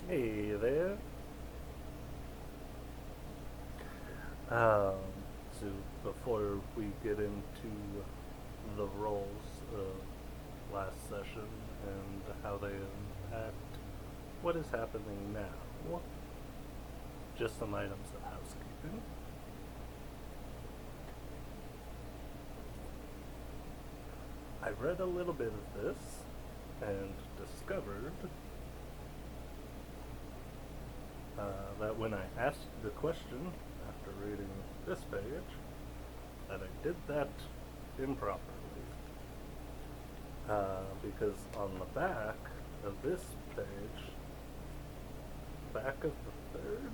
Hey there. Um, so before we get into the roles of last session and how they impact what is happening now, just some items of housekeeping. I read a little bit of this and discovered that when I asked the question after reading this page, that I did that improperly. Because on the back of this page, back of the third,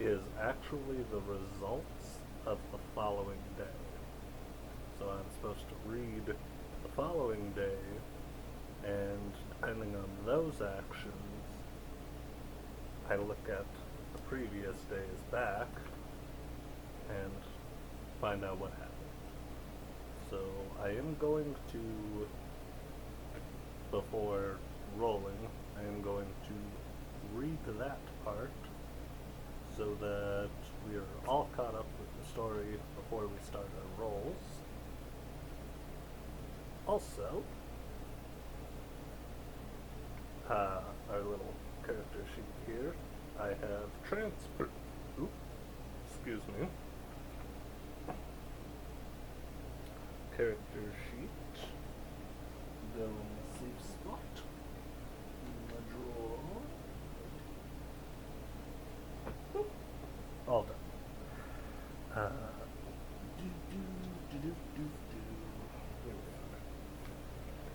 is actually the results of the following day. So I'm supposed to read the following day, and depending on those actions, I look at the previous day's back and find out what happened. So I am going to, before rolling, I am going to read that part so that we are all caught up with the story before we start our rolls. Also, our little character sheet here, I have excuse me, character sheet, go in the safe spot, in the drawer, all done.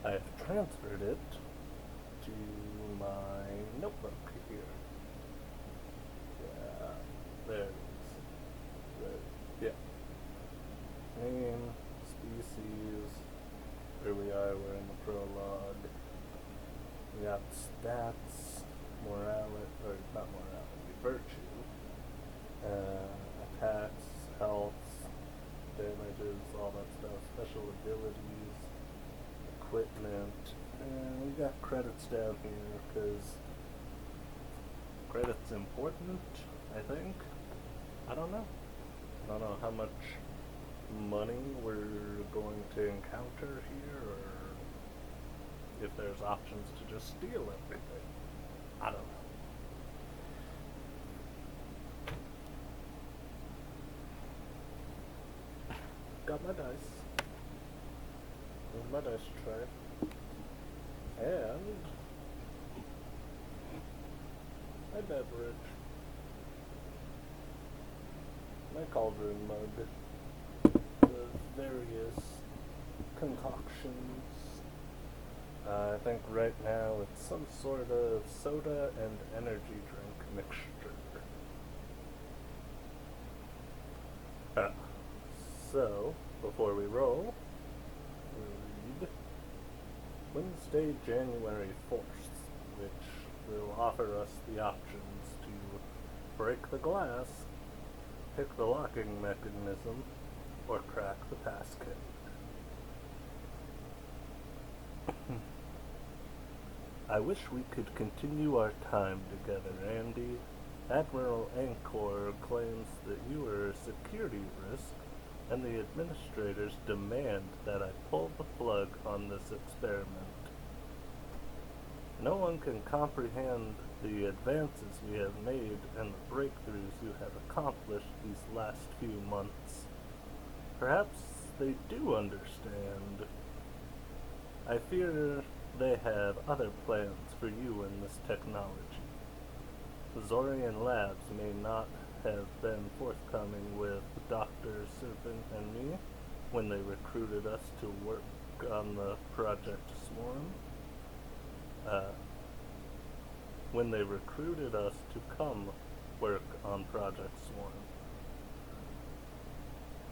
I have transferred it to my notebook here. Yeah, there it is. Yeah. Name, species, where we are, we're in the prologue. We got stats, morality, or not morality, virtue, attacks, health, damages, all that stuff, special abilities, equipment, and we got credits down here because credit's important, I think. I don't know how much money we're going to encounter here, or if there's options to just steal everything. I don't know. Got my dice. There's my dice tray. And my beverage. My cauldron mug. The various concoctions. I think right now it's some sort of soda and energy drink mixture. So, before we roll, we'll read Wednesday, January 4th, which will offer us the options to break the glass, pick the locking mechanism, or crack the passcode. I wish we could continue our time together, Andy. Admiral Ancor claims that you are a security risk, and the administrators demand that I pull the plug on this experiment. No one can comprehend the advances we have made and the breakthroughs you have accomplished these last few months. Perhaps they do understand. I fear they have other plans for you and this technology. The Zorian Labs may not have been forthcoming with Dr. Serpent and me when they recruited us to work on the Project Swarm. When they recruited us to come work on Project Swarm.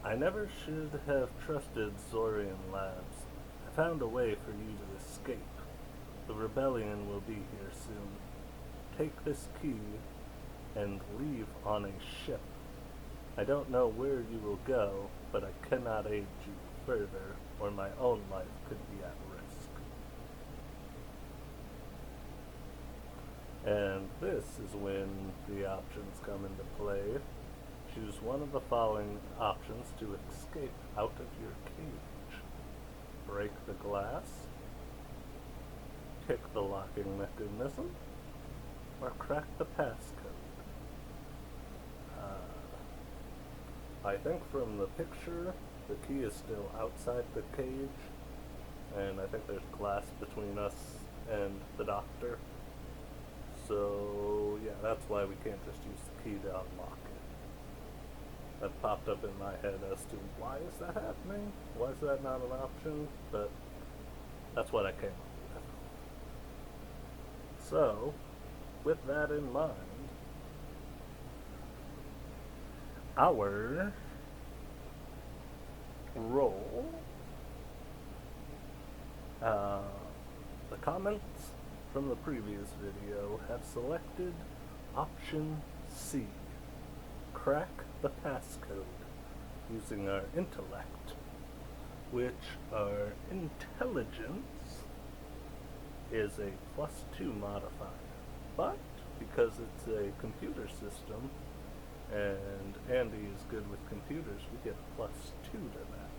I never should have trusted Zorian Labs. I found a way for you to escape. The rebellion will be here soon. Take this key and leave on a ship. I don't know where you will go, but I cannot aid you further, or my own life could be at risk. And this is when the options come into play. Choose one of the following options to escape out of your cage. Break the glass, pick the locking mechanism, or crack the passcode. I think from the picture, the key is still outside the cage, and I think there's glass between us and the doctor. So, yeah, that's why we can't just use the key to unlock it. That popped up in my head as to why is that happening? Why is that not an option? But that's what I came up with. So, with that in mind, our roll, the comments from the previous video have selected option C, crack the passcode, using our intellect, which our intelligence is a +2 modifier. But because it's a computer system, and Andy is good with computers, we get +2 to that.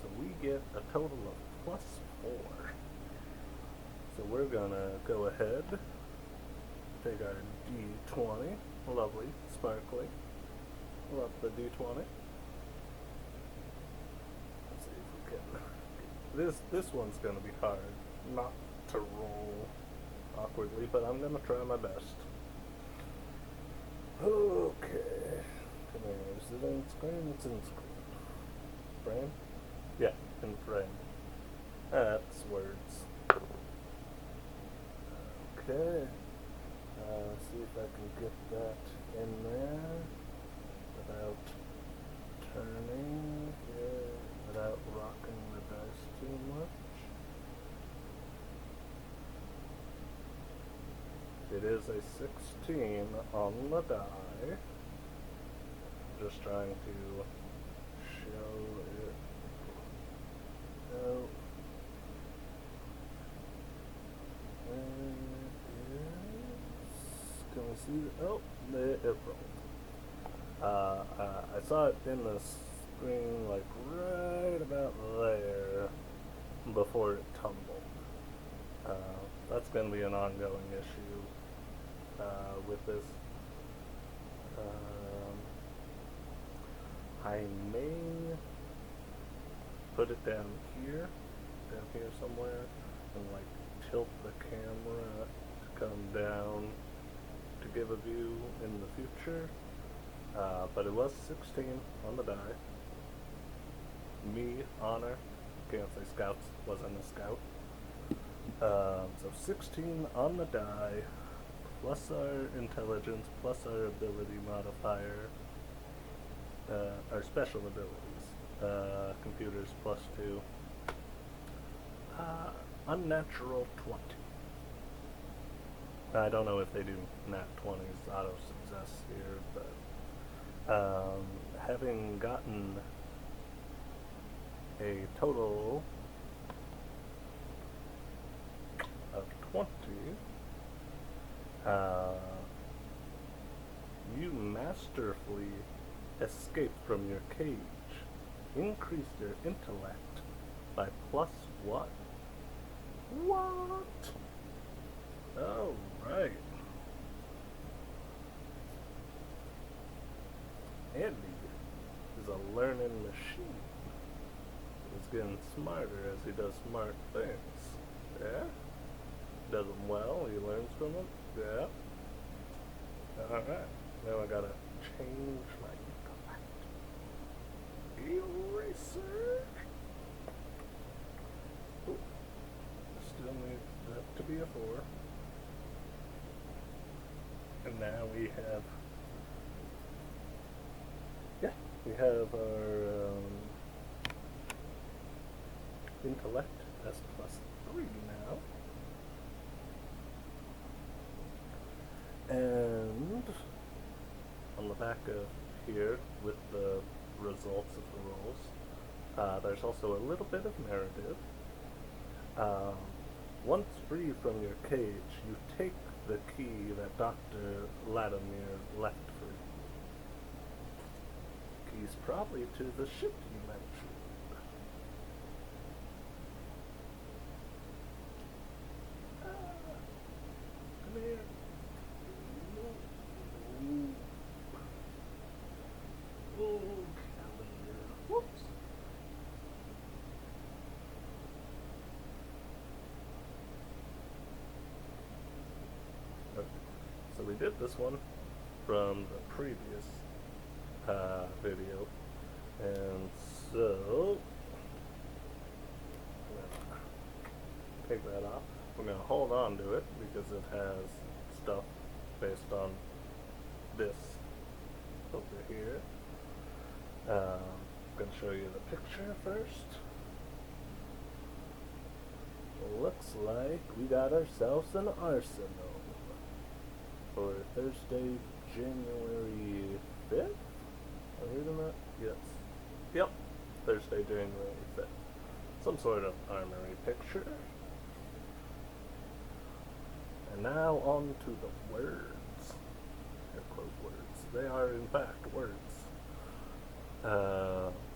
So we get a total of +4. So we're gonna go ahead, take our D20, lovely, sparkly, love the D20. Let's see if we can, this one's gonna be hard, not to roll awkwardly, but I'm gonna try my best. Okay, come here, is it in screen? It's in screen. Frame? Yeah, in frame. That's words. Okay, see if I can get that in there without turning, without rocking the dice too much. It is a 16 on the die. Just trying to show it. Oh. Can we see it? Oh, it rolled. I saw it in the screen like right about there before it tumbled. That's going to be an ongoing issue with this. I may put it down here somewhere, and like tilt the camera to come down to give a view in the future. But it was 16 on the die. Me, honor, can't say scouts, wasn't a scout. So 16 on the die, plus our intelligence, plus our ability modifier, our special abilities, computers +2, unnatural 20. I don't know if they do nat 20s auto success here, but having gotten a total of 20, you masterfully escaped from your cage, increased your intellect by +1. What? Oh, right. Andy is a learning machine. He's getting smarter as he does smart things. Yeah? Does them well, he learns from them. Yeah. Alright. Now I gotta change my intellect. Eraser. Ooh. Still need that to be a 4. And now we have, we have our intellect as +3 now. And on the back of here, with the results of the rolls, there's also a little bit of narrative. Once free from your cage, you take the key that Dr. Latimer left for you. Keys probably to the ship you mentioned. Come here. Oh, calendar. Whoops. Okay. So we did this one from the previous video, and so I'm gonna take that off. We're gonna hold on to it because it has stuff based on this over here. I'm gonna show you the picture first. Looks like we got ourselves an arsenal for Thursday, January 5th? Am I reading that? Yes. Yep. Thursday, January 5th. Some sort of armory picture. And now on to the words. Air quote words. They are in fact words.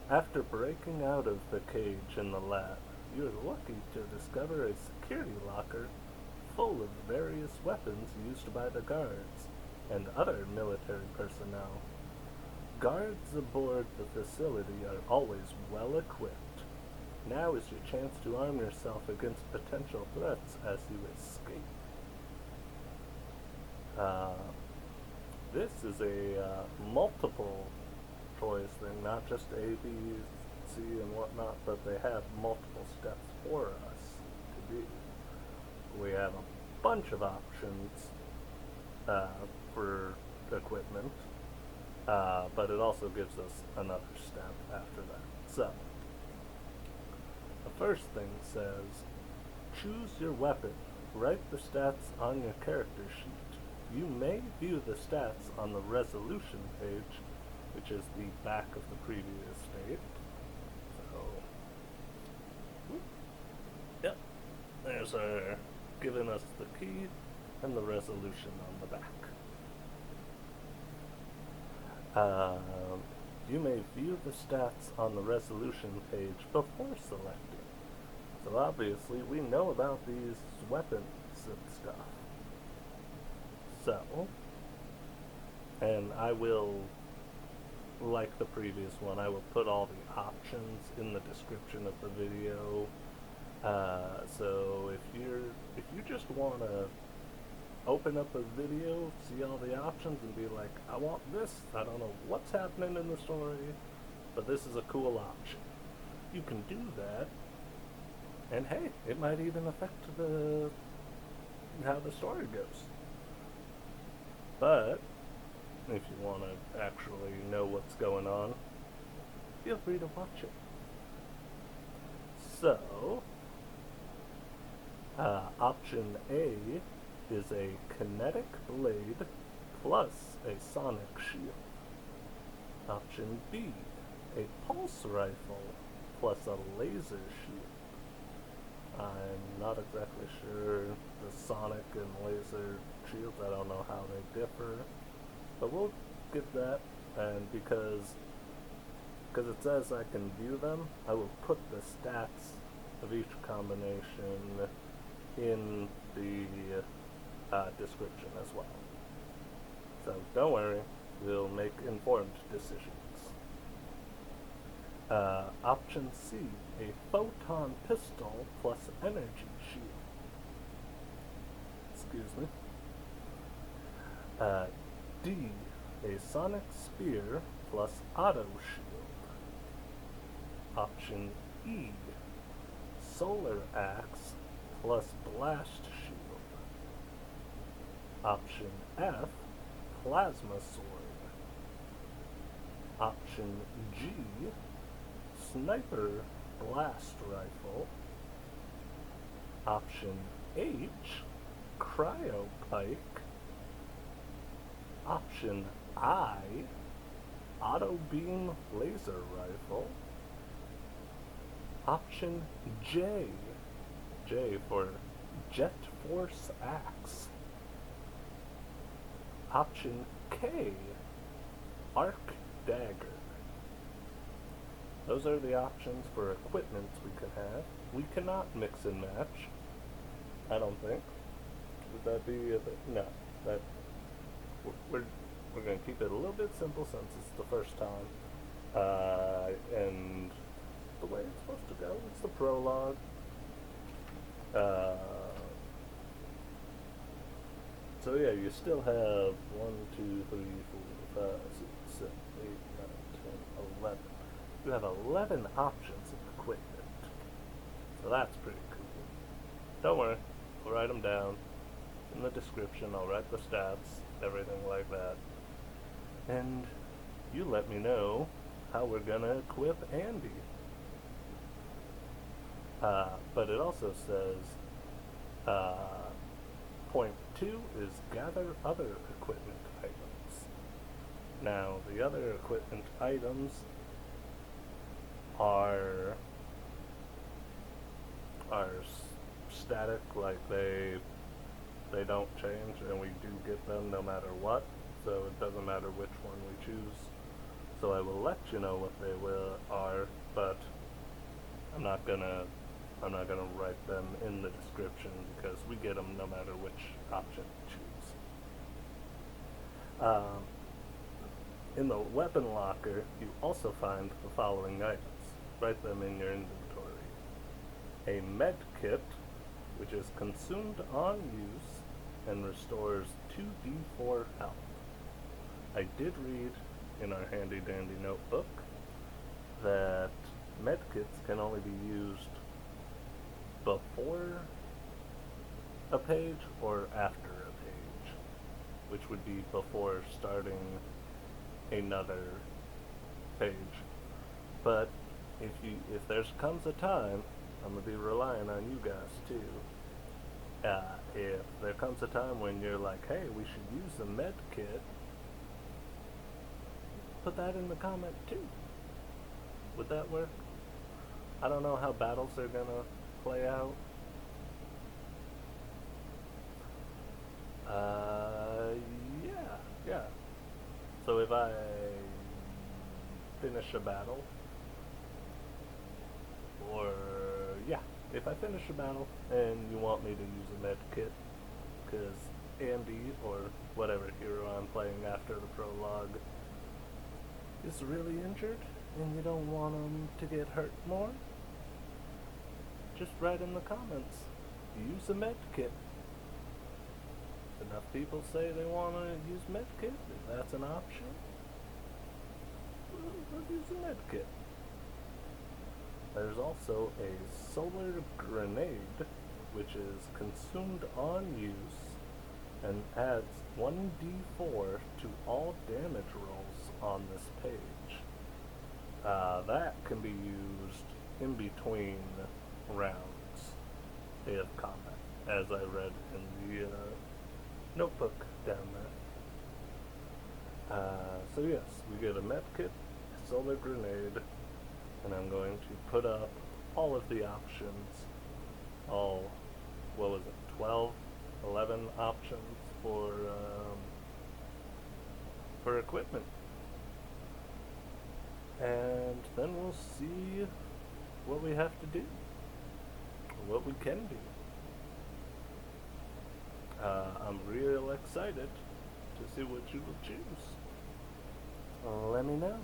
After breaking out of the cage in the lab, you are lucky to discover a security locker full of various weapons used by the guards and other military personnel. Guards aboard the facility are always well equipped. Now is your chance to arm yourself against potential threats as you escape. This is a multiple choice thing, not just A, B, C, and whatnot, but they have multiple steps for us to do. We have a bunch of options for equipment, but it also gives us another step after that. So, the first thing says, choose your weapon. Write the stats on your character sheet. You may view the stats on the resolution page, which is the back of the previous state. So, yep, there's our giving us the key and the resolution on the back. You may view the stats on the resolution page before selecting. So obviously we know about these weapons and stuff. So, and I will, like the previous one, I will put all the options in the description of the video. So if you just want to open up a video, see all the options, and be like, I want this, I don't know what's happening in the story, but this is a cool option, you can do that, and hey, it might even affect how the story goes. But if you want to actually know what's going on, feel free to watch it. So, option A is a kinetic blade plus a sonic shield. Option B, a pulse rifle plus a laser shield. I'm not exactly sure the sonic and laser shields, I don't know how they differ, but we'll get that, and because it says I can view them, I will put the stats of each combination in the description as well. So don't worry, we'll make informed decisions. Option C, a photon pistol plus energy shield. Excuse me. D, a sonic spear plus auto shield. Option E, solar axe plus blast shield. Option F, plasma sword. Option G, sniper blast rifle. Option H, cryo pike. Option I, Autobeam laser rifle. Option J for Jet Force Axe. Option K, Arc Dagger. Those are the options for equipment we can have. We cannot mix and match, I don't think. Would that be a bit? No. That we're going to keep it a little bit simple since it's the first time. And the way it's supposed to go, it's the prologue. So yeah, you still have 1, 2, 3, 4, 5, 6, 7, 8, 9, 10, 11. You have 11 options of equipment. So that's pretty cool. Don't worry, we'll write them down in the description. I'll write the stats, everything like that. And you let me know how we're gonna equip Andy. But it also says, point 2 is gather other equipment items. Now, the other equipment items are static, like they don't change, and we do get them no matter what, so it doesn't matter which one we choose. So I will let you know what they are, but I'm not gonna write them in the description because we get them no matter which option we choose. In the weapon locker, you also find the following items. Write them in your inventory. A med kit, which is consumed on use and restores 2d4 health. I did read in our handy dandy notebook that medkits can only be used before a page or after a page, which would be before starting another page. But if there comes a time, I'm gonna be relying on you guys too. If there comes a time when you're like, hey, we should use a med kit, put that in the comment too. Would that work? I don't know how battles are gonna play out. Yeah. So if I finish a battle, if I finish a battle and you want me to use a med kit, because Andy, or whatever hero I'm playing after the prologue, is really injured, and you don't want him to get hurt more, just write in the comments, use a med kit. If enough people say they want to use med kit, if that's an option, we'll use a med kit. There's also a solar grenade, which is consumed on use and adds 1d4 to all damage rolls on this page. That can be used in between rounds of combat, as I read in the notebook down there. So yes, we get a medkit, solar grenade, and I'm going to put up all of the options, all, 11 options for equipment. And then we'll see what we have to do, what we can do. I'm real excited to see what you will choose. Let me know.